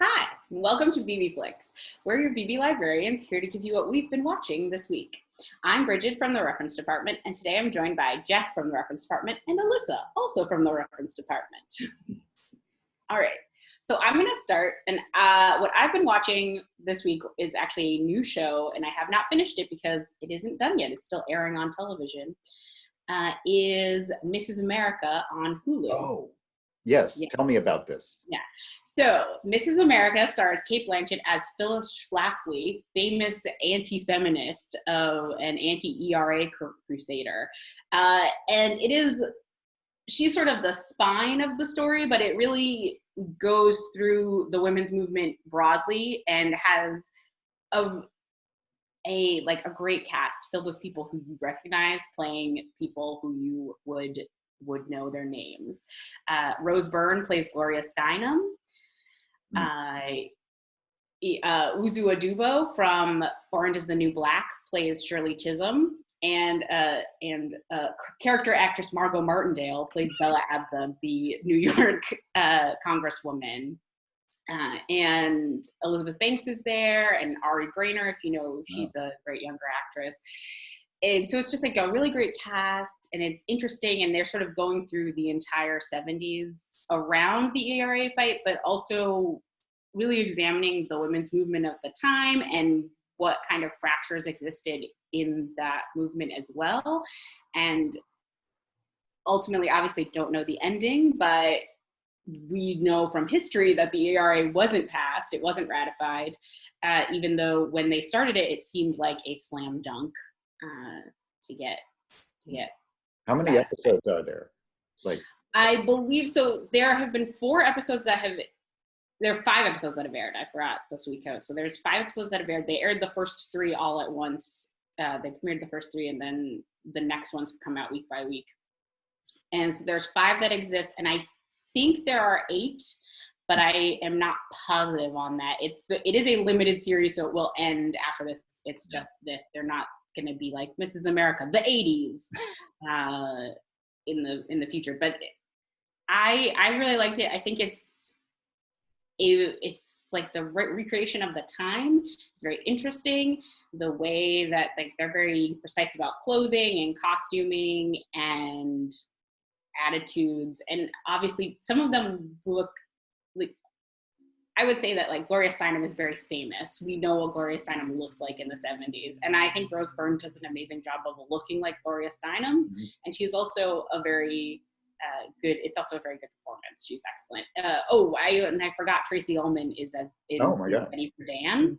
Hi, and welcome to Beebe Flicks. We're your Beebe librarians here to give you what we've been watching this week. I'm Bridget from the Reference Department, and today I'm joined by Jeff from the Reference Department and Alyssa, also from the Reference Department. All right, so I'm going to start, and what I've been watching this week is actually a new show, and I have not finished it because it isn't done yet. It's still airing on television. Is Mrs. America on Hulu. Oh, yes. Yeah. Tell me about this. Yeah. So, Mrs. America stars Kate Blanchett as Phyllis Schlafly, famous anti-feminist and anti-ERA crusader. And she's sort of the spine of the story, but it really goes through the women's movement broadly and has a great cast filled with people who you recognize playing people who you would know their names. Rose Byrne plays Gloria Steinem. Uzu Adubo from Orange is the New Black plays Shirley Chisholm, and character actress Margot Martindale plays Bella Abzug, the New York congresswoman. And Elizabeth Banks is there, and Ari Grainer, if you know, she's a great younger actress. And so it's just like a really great cast, and it's interesting, and they're sort of going through the entire 70s around the ERA fight, but also really examining the women's movement of the time and what kind of fractures existed in that movement as well. And ultimately, obviously don't know the ending, but we know from history that the ERA wasn't passed, it wasn't ratified, even though when they started it, it seemed like a slam dunk. To get. How many episodes are there? I believe so. There have been 4 episodes there are 5 episodes that have aired. I forgot this week. So there's 5 episodes that have aired. They aired the first 3 all at once. They premiered the first 3, and then the next ones come out week by week. And so there's 5 that exist, and I think there are 8, but I am not positive on that. It is a limited series, so it will end after this. It's just this. They're not going to be like Mrs. America, the 80s, in the future. But I really liked it. I think it's like the recreation of the time. It's very interesting. The way that they're very precise about clothing and costuming and attitudes, and obviously some of them look like, I would say that Gloria Steinem is very famous. We know what Gloria Steinem looked like in the 70s. And I think Rose Byrne does an amazing job of looking like Gloria Steinem. Mm-hmm. And she's also a very it's also a very good performance. She's excellent. I forgot Tracy Ullman is Benny Friedan.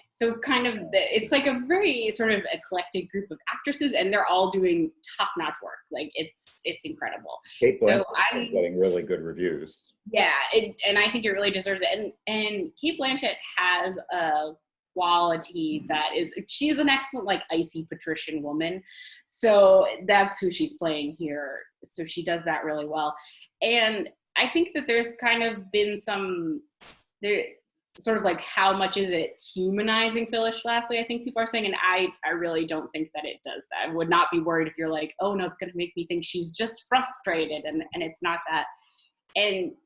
So kind of it's like a very sort of eclectic group of actresses, and they're all doing top-notch work. It's incredible. Kate Blanchett is getting really good reviews. Yeah, and I think it really deserves it. And Kate Blanchett has a quality she's an excellent icy patrician woman. So that's who she's playing here. So she does that really well. And I think that there's kind of been sort of how much is it humanizing Phyllis Schlafly, I think people are saying, and I really don't think that it does that. I would not be worried if you're like, oh no, it's going to make me think she's just frustrated, and it's not that. And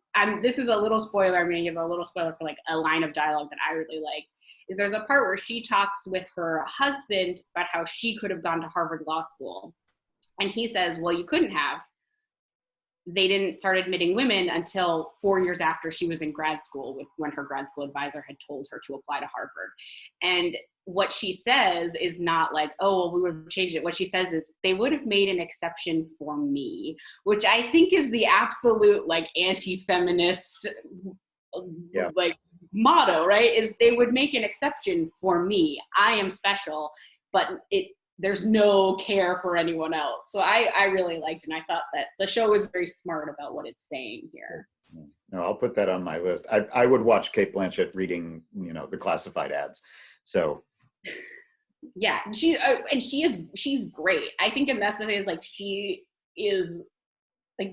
this is a little spoiler, I'm going to give a little spoiler for a line of dialogue that I really like, is there's a part where she talks with her husband about how she could have gone to Harvard Law School. And he says, well, you couldn't have. They didn't start admitting women until 4 years after she was in grad school, when her grad school advisor had told her to apply to Harvard. And what she says is not oh, well, we would have changed it. What she says is, they would have made an exception for me, which I think is the absolute anti-feminist motto, right? Is they would make an exception for me. I am special, but there's no care for anyone else. So I really liked it, and I thought that the show was very smart about what it's saying here. No, I'll put that on my list. I would watch Kate Blanchett reading, the classified ads. So. Yeah, she's great. I think, and that's the thing, is she is I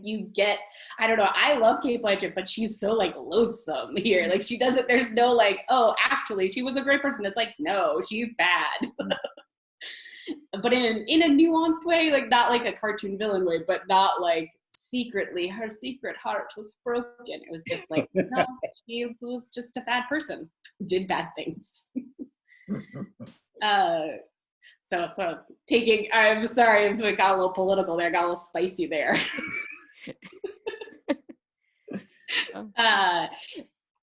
don't know, I love Kate Blanchett, but she's so loathsome here. She doesn't, there's no oh, actually she was a great person. It's no, she's bad. But in a nuanced way, not a cartoon villain way, but not secretly her secret heart was broken. It was just like, no, she was just a bad person, did bad things. I'm sorry if it got a little political there, got a little spicy there.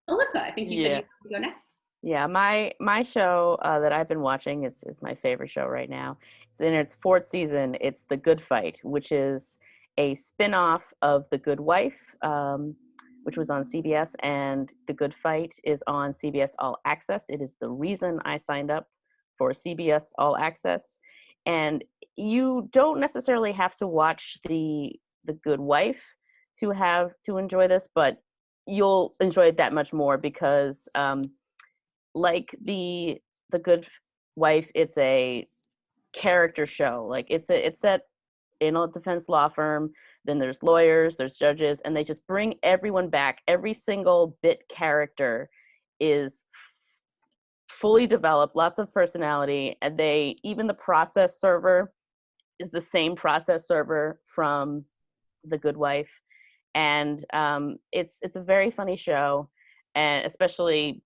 Alyssa, I think you said you wanted to go next. Yeah, my show that I've been watching is my favorite show right now. It's in its 4th season. It's The Good Fight, which is a spin-off of The Good Wife, which was on CBS, and The Good Fight is on CBS All Access. It is the reason I signed up for CBS All Access. And you don't necessarily have to watch The Good Wife to enjoy this, but you'll enjoy it that much more because like the Good Wife, it's a character show. Like it's set in a defense law firm, then there's lawyers, there's judges, and they just bring everyone back. Every single bit character is fully developed, lots of personality, and even the process server is the same process server from The Good Wife. And it's a very funny show, and especially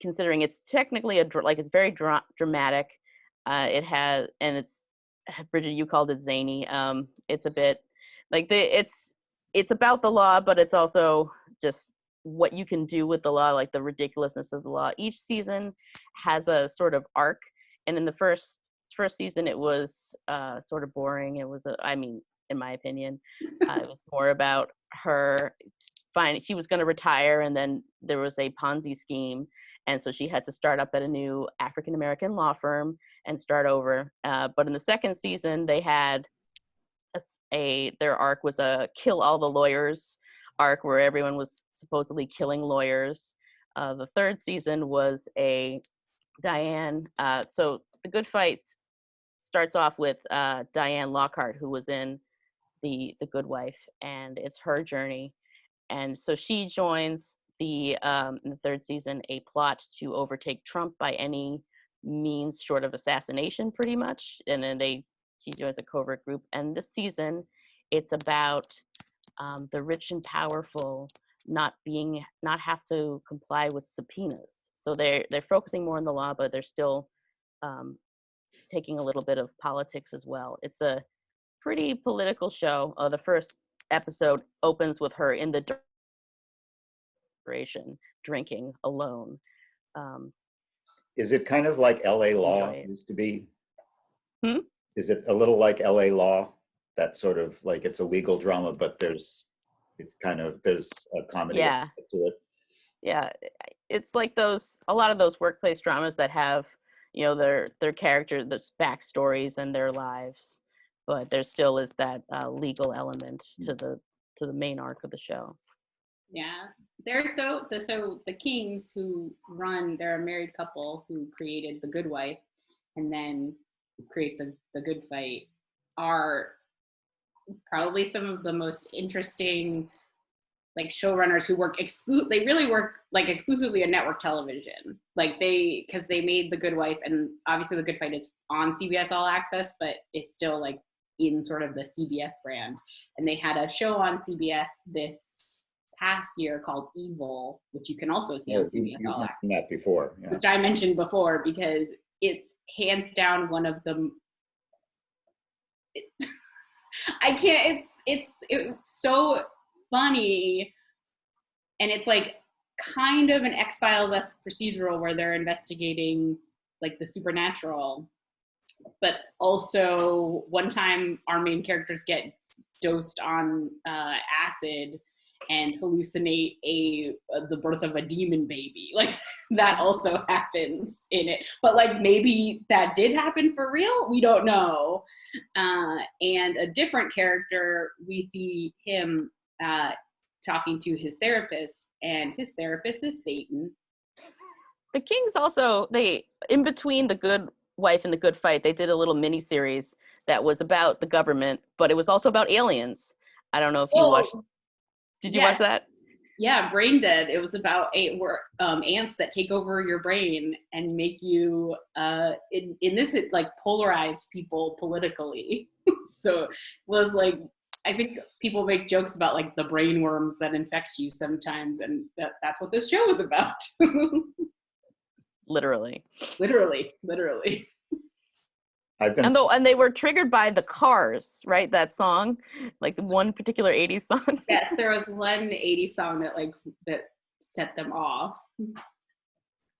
considering it's technically it's very dramatic. It has, and it's, Bridget, you called it zany. It's a bit like it's about the law, but it's also just what you can do with the law, like the ridiculousness of the law. Each season has a sort of arc, and in the first season, it was sort of boring. It was, in my opinion, it was more about her she was going to retire, and then there was a Ponzi scheme, and so she had to start up at a new African-American law firm and start over. But in the second season, they had their arc was a kill all the lawyers arc, where everyone was supposedly killing lawyers. The third season was a Diane. So The Good Fight starts off with Diane Lockhart, who was in the Good Wife, and it's her journey. And so she joins in the third season, a plot to overtake Trump by any means short of assassination, pretty much. And then she joins a covert group. And this season, it's about the rich and powerful not have to comply with subpoenas. So they're focusing more on the law, but they're still taking a little bit of politics as well. It's a pretty political show. The first episode opens with her in the duration drinking alone. Is it kind of like LA Law used to be? Is it a little like LA Law? That sort of like, it's a legal drama, but there's a comedy to it. Yeah, it's like a lot of those workplace dramas that have, their characters, there's backstories and their lives, but there still is that legal element to the main arc of the show. Yeah, the Kings they're a married couple who created The Good Wife and then create the Good Fight, are probably some of the most interesting like showrunners who work they really work like exclusively on network television. Like because they made The Good Wife, and obviously The Good Fight is on CBS All Access, but it's still like in sort of the CBS brand. And they had a show on CBS this past year called Evil, which you can also see on CBS All Access. That before, yeah. Which I mentioned before because it's hands down one of the. It's so funny, and it's like kind of an X-Files-esque procedural where they're investigating like the supernatural, but also one time our main characters get dosed on acid and hallucinate the birth of a demon baby. Like that also happens in it, but like maybe that did happen for real, we don't know. And a different character, we see him talking to his therapist, and his therapist is Satan. The Kings also, in between The Good Wife and The Good Fight, they did a little mini series that was about the government, but it was also about aliens. I don't know if you watched. Did you watch that? Yeah, Brain Dead. It was about ants that take over your brain and make you in this it like polarized people politically. So it was like I think people make jokes about like the brain worms that infect you sometimes, and that's what this show is about. Literally. Literally. And they were triggered by the Cars, right? That song, like one particular 80s song. Yes, there was one 80s song that set them off.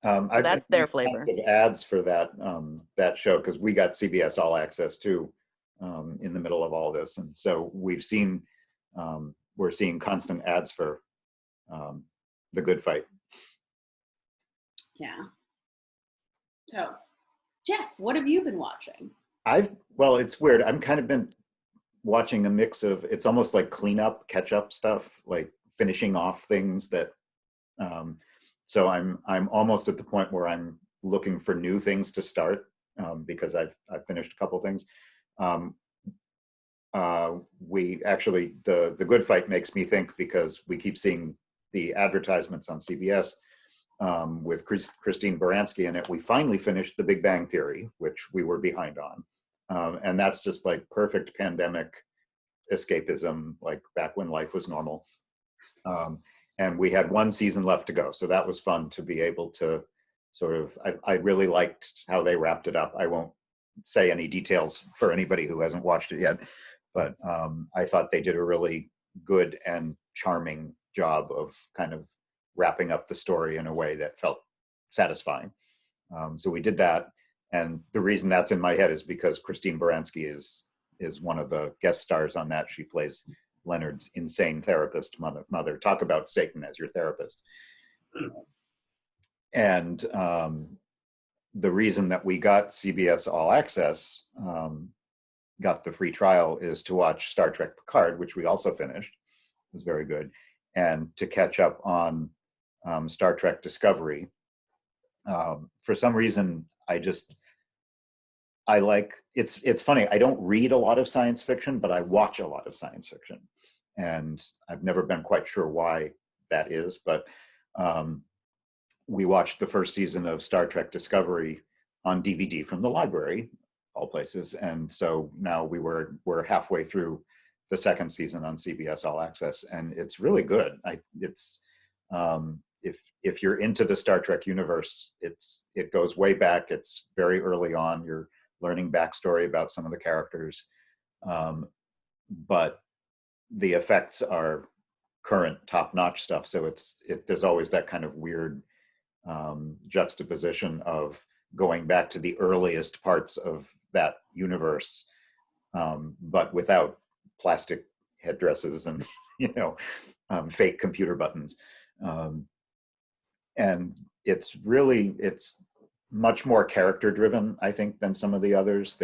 That's their flavor. Lots of ads for that show because we got CBS All Access too in the middle of all this, and so we're seeing constant ads for The Good Fight. Yeah. So, Jeff, what have you been watching? It's weird. I've kind of been watching a mix of, it's almost like cleanup, catch up stuff, like finishing off things that, so I'm almost at the point where I'm looking for new things to start because I've finished a couple things. We actually, the Good Fight makes me think because we keep seeing the advertisements on CBS with Christine Baranski in it. We finally finished The Big Bang Theory, which we were behind on. And that's just like perfect pandemic escapism, like back when life was normal. And we had one season left to go. So that was fun to be able to sort of, I really liked how they wrapped it up. I won't say any details for anybody who hasn't watched it yet, but I thought they did a really good and charming job of kind of wrapping up the story in a way that felt satisfying. So we did that. And the reason that's in my head is because Christine Baranski is one of the guest stars on that. She plays Leonard's insane therapist mother. Talk about Satan as your therapist. And the reason that we got CBS All Access, got the free trial, is to watch Star Trek Picard, which we also finished. It was very good. And to catch up on Star Trek Discovery. For some reason, I like, it's funny, I don't read a lot of science fiction, but I watch a lot of science fiction. And I've never been quite sure why that is, but we watched the first season of Star Trek Discovery on DVD from the library, all places. And so now we're halfway through the second season on CBS All Access, and it's really good. If you're into the Star Trek universe, it goes way back. It's very early on. You're learning backstory about some of the characters, but the effects are current, top-notch stuff. So there's always that kind of weird juxtaposition of going back to the earliest parts of that universe, but without plastic headdresses and fake computer buttons. And it's much more character driven, I think, than some of the others.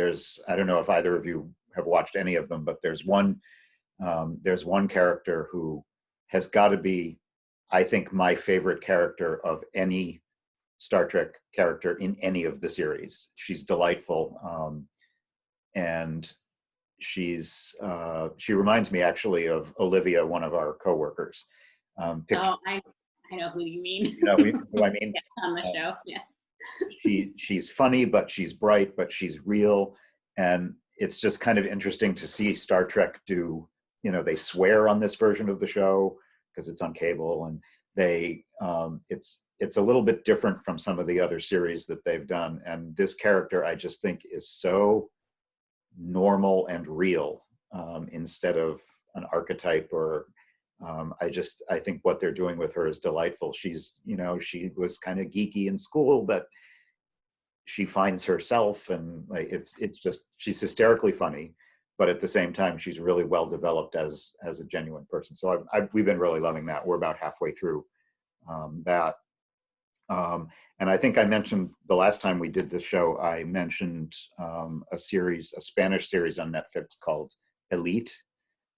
I don't know if either of you have watched any of them, but there's one character who has got to be, I think, my favorite character of any Star Trek character in any of the series. She's delightful. And she reminds me actually of Olivia, one of our coworkers. I know who you mean. You know who I mean? Yeah, on the show, yeah. She's funny, but she's bright, but she's real. And it's just kind of interesting to see Star Trek do, they swear on this version of the show because it's on cable, and it's a little bit different from some of the other series that they've done. And this character, I just think, is so normal and real, instead of an archetype or I think what they're doing with her is delightful. She was kind of geeky in school, but she finds herself, and she's hysterically funny, but at the same time, she's really well developed as a genuine person. So we've been really loving that. We're about halfway through that. And I think I mentioned the last time we did this show, I mentioned a Spanish series on Netflix called Elite.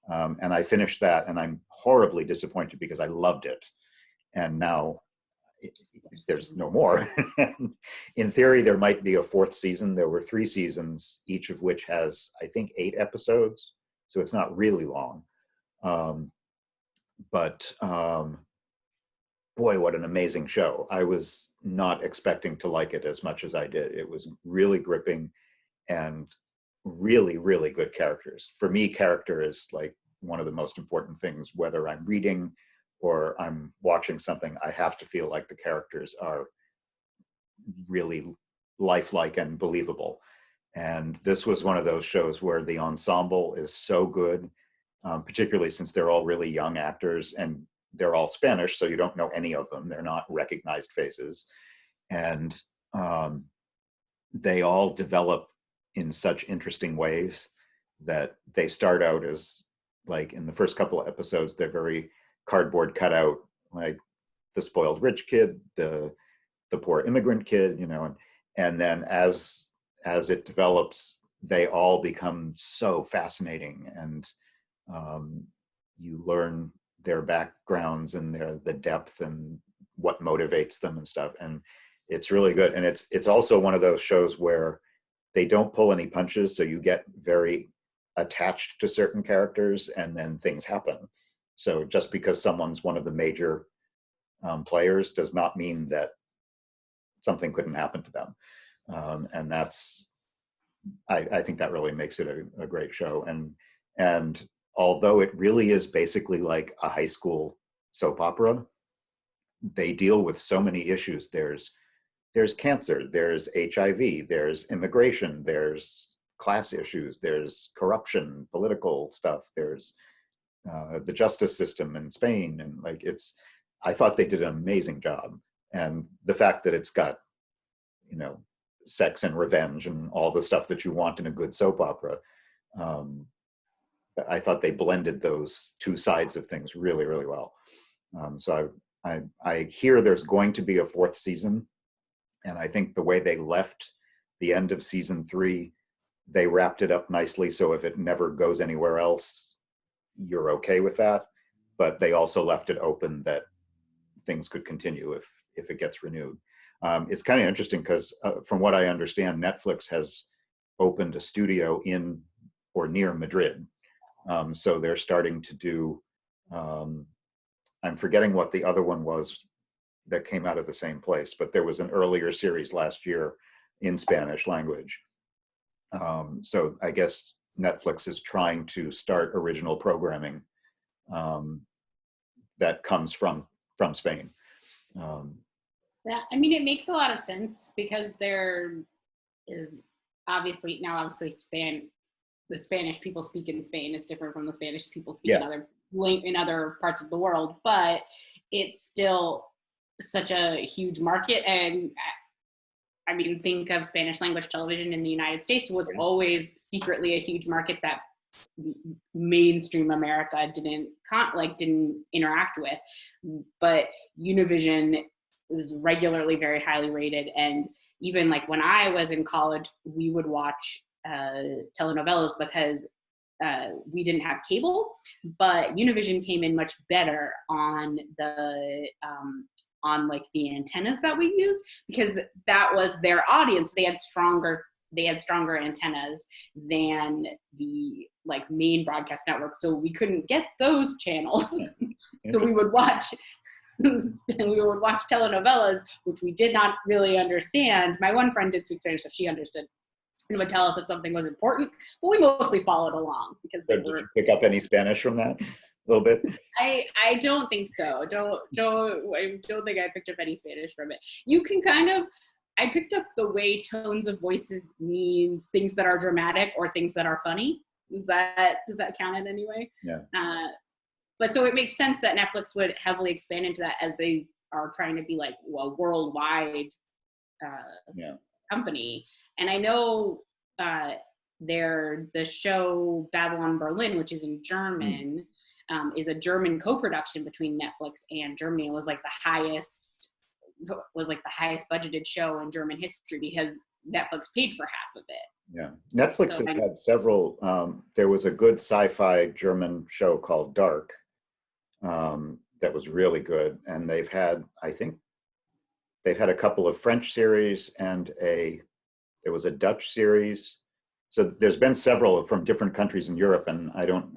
And I finished that, and I'm horribly disappointed because I loved it. And now there's no more. In theory, there might be a fourth season. There were 3 seasons, each of which has, I think, 8 episodes. So it's not really long. But boy, what an amazing show. I was not expecting to like it as much as I did. It was really gripping and really, really good characters. For me, character is like one of the most important things. Whether I'm reading or I'm watching something, I have to feel like the characters are really lifelike and believable. And this was one of those shows where the ensemble is so good, particularly since they're all really young actors and they're all Spanish, so you don't know any of them. They're not recognized faces. And they all develop in such interesting ways that they start out as, like, in the first couple of episodes, they're very cardboard cutout, like the spoiled rich kid, the poor immigrant kid, you know, and then as it develops, they all become so fascinating, and you learn their backgrounds and the depth and what motivates them and stuff. And it's really good. And it's also one of those shows where they don't pull any punches, so you get very attached to certain characters, and then things happen. So just because someone's one of the major players does not mean that something couldn't happen to them. And that's, I think that really makes it a great show. And although it really is basically like a high school soap opera, they deal with so many issues. There's cancer, there's HIV, there's immigration, there's class issues, there's corruption, political stuff, there's the justice system in Spain. And like, I thought they did an amazing job. And the fact that it's got, you know, sex and revenge and all the stuff that you want in a good soap opera, I thought they blended those two sides of things really, really well. So I hear there's going to be a 4th season, and I think the way they left the end of season 3, they wrapped it up nicely. So if it never goes anywhere else, you're okay with that. But they also left it open that things could continue if it gets renewed. It's kind of interesting because from what I understand, Netflix has opened a studio in or near Madrid. So they're starting to do, I'm forgetting what the other one was that came out of the same place, but there was an earlier series last year in Spanish language. So I guess Netflix is trying to start original programming that comes from Spain. Yeah, I mean, it makes a lot of sense because there is obviously the Spanish people speak in Spain is different from the Spanish people speak in other parts of the world, but it's still such a huge market. And I mean, think of Spanish language television in the United States was always secretly a huge market that mainstream America didn't interact with. But Univision was regularly very highly rated, and even like when I was in college, we would watch telenovelas because we didn't have cable, but Univision came in much better on the like the antennas that we use, because that was their audience. They had stronger antennas than the like main broadcast network, so we couldn't get those channels. So we would watch telenovelas, which we did not really understand. My one friend did speak Spanish, so she understood and would tell us if something was important, but we mostly followed along because did you pick up any Spanish from that? A little bit? I don't think so. I don't think I picked up any Spanish from it. You can I picked up the way tones of voices means things that are dramatic or things that are funny. Does that count in any way? Yeah. But so it makes sense that Netflix would heavily expand into that as they are trying to be like a worldwide company. And I know the show Babylon Berlin, which is in German, is a German co-production between Netflix and Germany. It was like the highest budgeted show in German history because Netflix paid for half of it. Yeah, Netflix has had several. There was a good sci-fi German show called Dark that was really good, and they've had a couple of French series and there was a Dutch series. So there's been several from different countries in Europe, and I don't.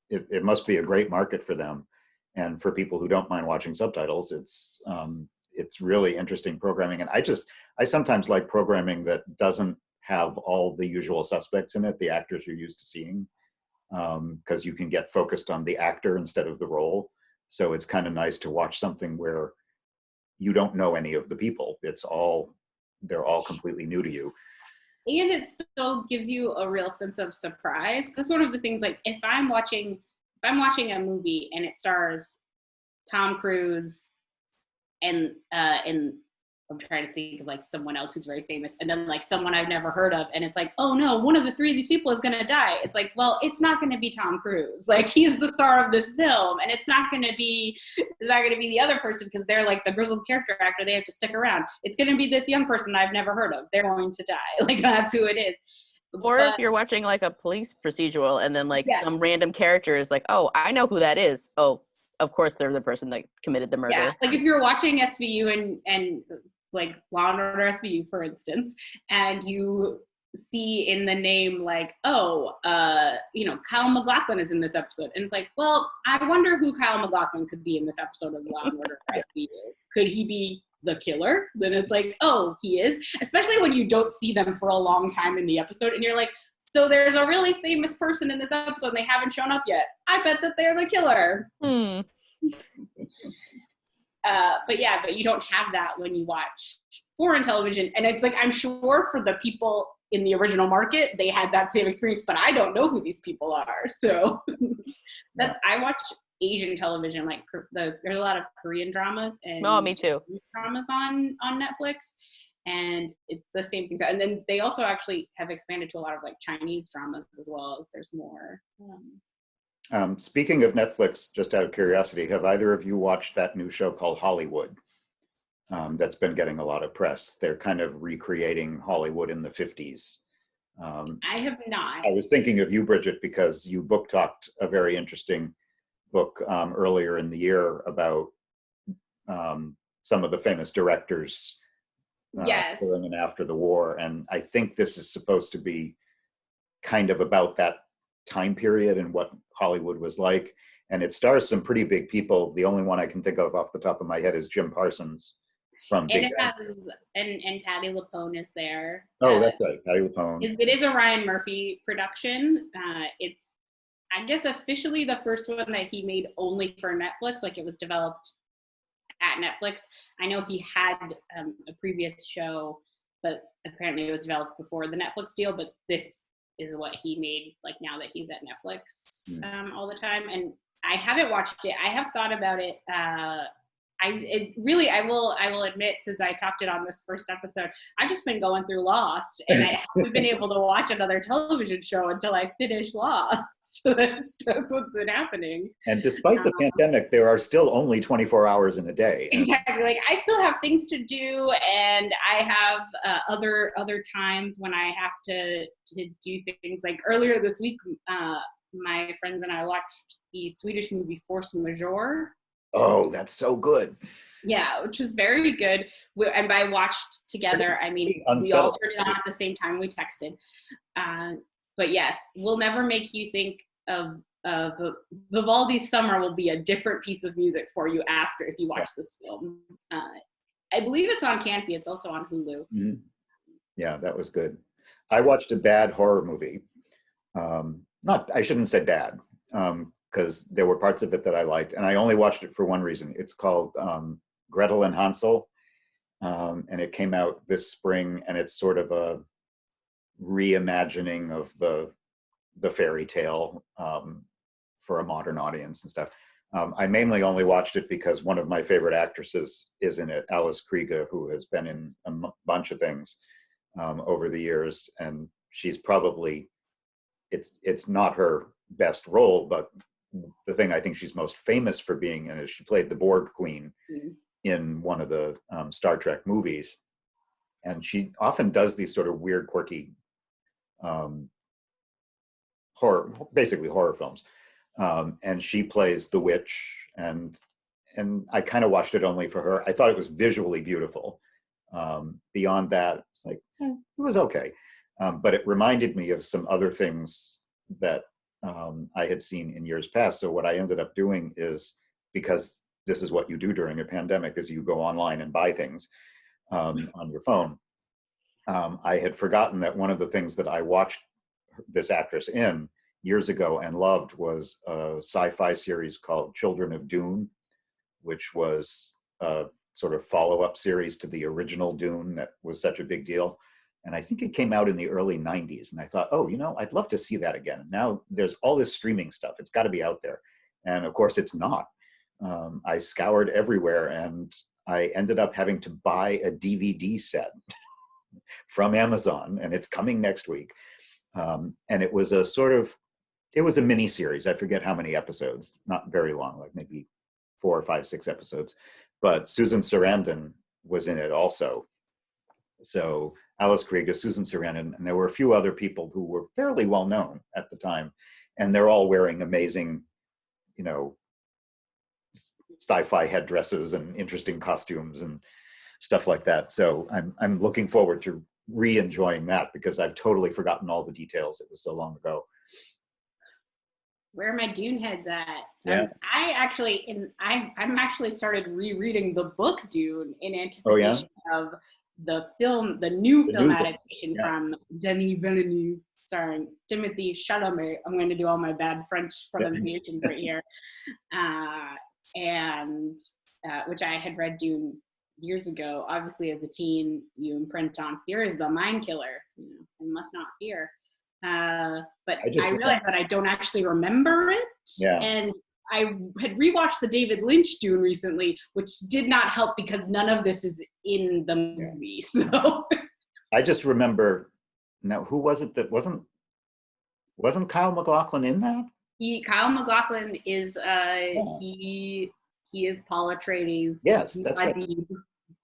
It must be a great market for them, and for people who don't mind watching subtitles, it's really interesting programming. And I sometimes like programming that doesn't have all the usual suspects in it, the actors you're used to seeing. because you can get focused on the actor instead of the role. So it's kind of nice to watch something where you don't know any of the people. They're all completely new to you. And it still gives you a real sense of surprise. That's one of the things, like if I'm watching a movie and it stars Tom Cruise and I'm trying to think of like someone else who's very famous, and then like someone I've never heard of, and it's like, oh no, one of the three of these people is gonna die. It's like, well, it's not gonna be Tom Cruise. Like he's the star of this film, and it's not gonna be the other person because they're like the grizzled character actor. They have to stick around. It's gonna be this young person I've never heard of. They're going to die. Like that's who it is. Or if you're watching like a police procedural and then like some random character is like, oh, I know who that is. Oh, of course they're the person that committed the murder. Yeah, like if you're watching SVU and like Law and Order SVU, for instance, and you see in the name like, oh, Kyle MacLachlan is in this episode. And it's like, well, I wonder who Kyle MacLachlan could be in this episode of Law and Order SVU. Could he be the killer? Then it's like, oh, he is. Especially when you don't see them for a long time in the episode and you're like, so there's a really famous person in this episode and they haven't shown up yet. I bet that they're the killer. But you don't have that when you watch foreign television. And it's like, I'm sure for the people in the original market, they had that same experience, but I don't know who these people are. So I watch Asian television, like there's a lot of Korean dramas and me too. Dramas on Netflix. And it's the same thing. And then they also actually have expanded to a lot of like Chinese dramas as well, as there's more. Speaking of Netflix, just out of curiosity, have either of you watched that new show called Hollywood? That's been getting a lot of press. They're kind of recreating Hollywood in the 50s. I have not. I was thinking of you, Bridget, because you book talked a very interesting book earlier in the year about some of the famous directors during and after the war. And I think this is supposed to be kind of about that time period and what Hollywood was like. And it stars some pretty big people. The only one I can think of off the top of my head is Jim Parsons from Big Bang. And Patti LuPone is there. Oh, that's right, Patti LuPone. It is a Ryan Murphy production. It's, I guess, officially the first one that he made only for Netflix. Like it was developed at Netflix. I know he had a previous show, but apparently it was developed before the Netflix deal. But this is what he made, like now that he's at Netflix all the time. And I haven't watched it. I have thought about it. I will admit, since I talked it on this first episode, I've just been going through Lost, and I haven't been able to watch another television show until I finish Lost. So that's what's been happening. And despite the pandemic, there are still only 24 hours in a day. Exactly. Like I still have things to do, and I have other times when I have to do things. Like earlier this week, my friends and I watched the Swedish movie Force Majeure. Oh, that's so good. Yeah, which was very good. And by watched together, I mean, we all turned it on at the same time. We texted. But yes, we'll never make you think of Vivaldi's Summer will be a different piece of music for you after if you watch this film. I believe it's on Canopy. It's also on Hulu. Mm-hmm. Yeah, that was good. I watched a bad horror movie. I shouldn't say bad. Because there were parts of it that I liked, and I only watched it for one reason. It's called Gretel and Hansel, and it came out this spring, and it's sort of a reimagining of the fairy tale for a modern audience and stuff. I mainly only watched it because one of my favorite actresses is in it, Alice Krige, who has been in a bunch of things over the years, and she's probably, it's not her best role, but the thing I think she's most famous for being in is she played the Borg Queen in one of the Star Trek movies. And she often does these sort of weird, quirky basically horror films. And she plays the witch, and I kind of watched it only for her. I thought it was visually beautiful. Beyond that, it's like, it was okay. But it reminded me of some other things that I had seen in years past. So what I ended up doing is, because this is what you do during a pandemic, is you go online and buy things on your phone. I had forgotten that one of the things that I watched this actress in years ago and loved was a sci-fi series called Children of Dune, which was a sort of follow-up series to the original Dune that was such a big deal. And I think it came out in the early 90s. And I thought, oh, I'd love to see that again. Now there's all this streaming stuff. It's got to be out there. And of course, it's not. I scoured everywhere and I ended up having to buy a DVD set from Amazon, and it's coming next week. And it was it was a mini series. I forget how many episodes, not very long, like maybe 4 or 5, 6 episodes. But Susan Sarandon was in it also. So Alice Krige, Susan Sarandon, and there were a few other people who were fairly well known at the time. And they're all wearing amazing, sci-fi headdresses and interesting costumes and stuff like that. So I'm looking forward to re-enjoying that because I've totally forgotten all the details. It was so long ago. Where are my Dune heads at? Yeah. I'm actually started rereading the book Dune in anticipation of the new film adaptation from Denis Villeneuve, starring Timothée Chalamet. I'm going to do all my bad French pronunciations right here. And which I had read Dune years ago. Obviously, as a teen, you imprint on fear is the mind killer. I must not fear. But I realized that I don't actually remember it. Yeah. And I had rewatched the David Lynch Dune recently, which did not help because none of this is in the movie. So I just remember, now who was it that wasn't Kyle MacLachlan in that? Kyle MacLachlan is he is Paul Atreides. Yes, that's right.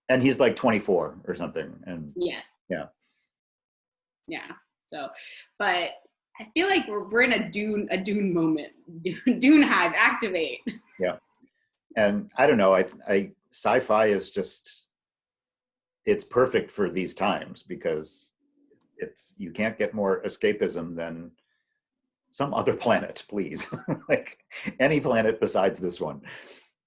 And he's like 24 or something. And yes. Yeah. Yeah. So, but I feel like we're in a Dune moment. Dune hive, activate. Yeah. And I don't know, I sci-fi is just, it's perfect for these times because you can't get more escapism than some other planet, please. Like any planet besides this one.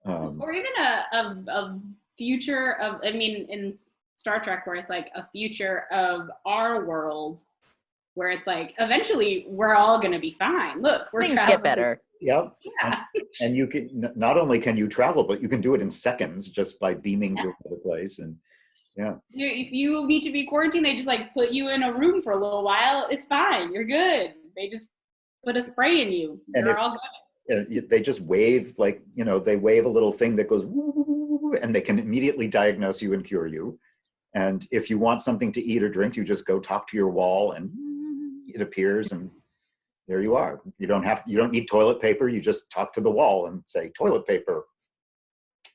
Or even a future of, in Star Trek where it's like a future of our world where it's like eventually we're all going to be fine. Look, we're things traveling. Get better. Yep. Yeah. And you can, not only can you travel, but you can do it in seconds just by beaming to another place. And yeah. If you need to be quarantined, they just like put you in a room for a little while. It's fine. You're good. They just put a spray in you. You're all good. They just wave, like, they wave a little thing that goes woo, woo, woo, woo, and they can immediately diagnose you and cure you. And if you want something to eat or drink, you just go talk to your wall and it appears and there you are. You don't need toilet paper. You just talk to the wall and say, toilet paper,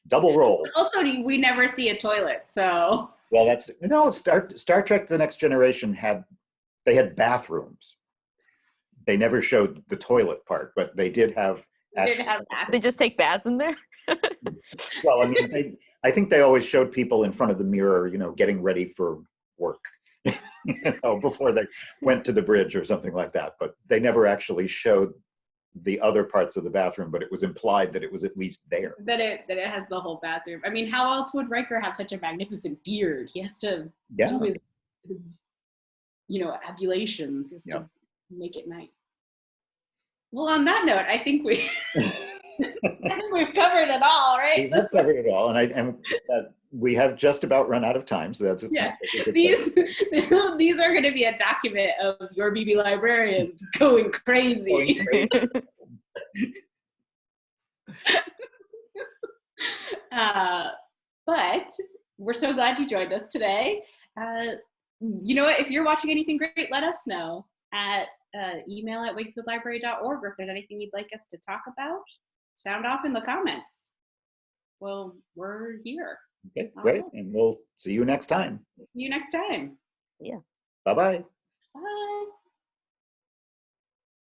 double roll. Also, we never see a toilet, so. Well, Star Trek The Next Generation had bathrooms. They never showed the toilet part, but they did have. They just take baths in there? Well, I think they always showed people in front of the mirror, getting ready for work, before they went to the bridge or something like that. But they never actually showed the other parts of the bathroom, but it was implied that it was at least there. That it has the whole bathroom. How else would Riker have such a magnificent beard? He has to do his ablutions. He has to make it nice. Well, on that note, I think we've covered it all, right? We've covered it all, and we have just about run out of time, so that's These are going to be a document of your Beebe librarians going crazy. But we're so glad you joined us today. You know what? If you're watching anything great, let us know at email at wakefieldlibrary.org, or if there's anything you'd like us to talk about, sound off in the comments. Well, we're here. Okay, great. And we'll see you next time. See you next time. Yeah. Bye-bye. Bye.